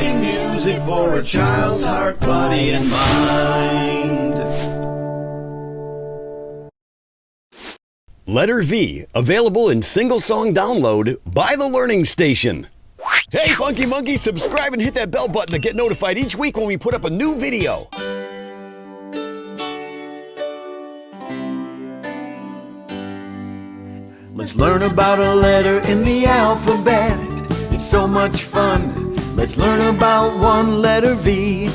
funky music for a child's heart, body, and mind. Letter V, available in single song download by The Learning Station. Hey Funky Monkey, subscribe and hit that bell button to get notified each week when we put up a new video. Let's learn about a letter in the alphabet. It's so much fun. Let's learn about one letter V.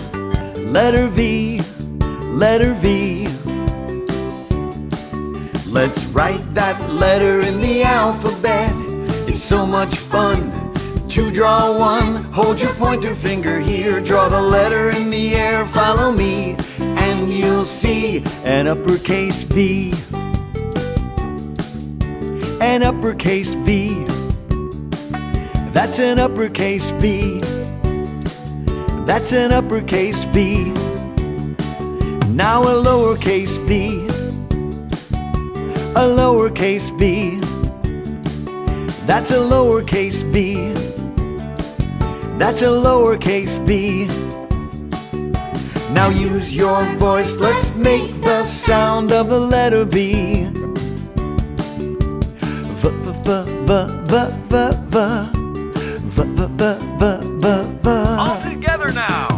Letter V, letter V. Let's write that letter in the alphabet. It's so much fun to draw one. Hold your pointer finger here. Draw the letter in the air. Follow me and you'll see an uppercase V. An uppercase V. That's an uppercase V. That's an uppercase V. Now a lowercase v. A lowercase v. That's a lowercase v. That's a lowercase v. Now use your voice. Let's make the sound of the letter V. All together now.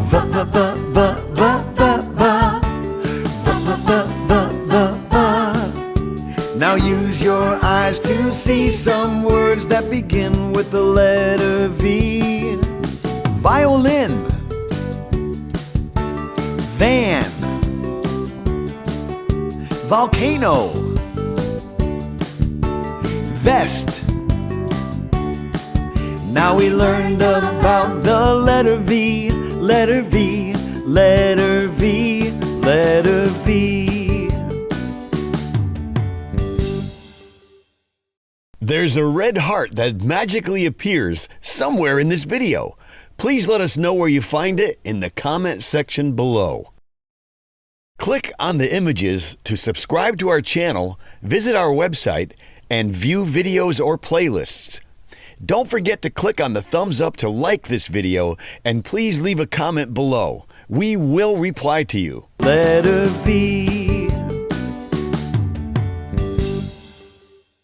Now use your eyes to see some words that begin with the letter V. Violin, van, volcano, vest. Now we learned about the letter V, letter V, letter V, letter V. There's a red heart that magically appears somewhere in this video. Please let us know where you find it in the comment section below. Click on the images to subscribe to our channel, visit our website, and view videos or playlists. Don't forget to click on the thumbs up to like this video, and please leave a comment below. We will reply to you. Letter V.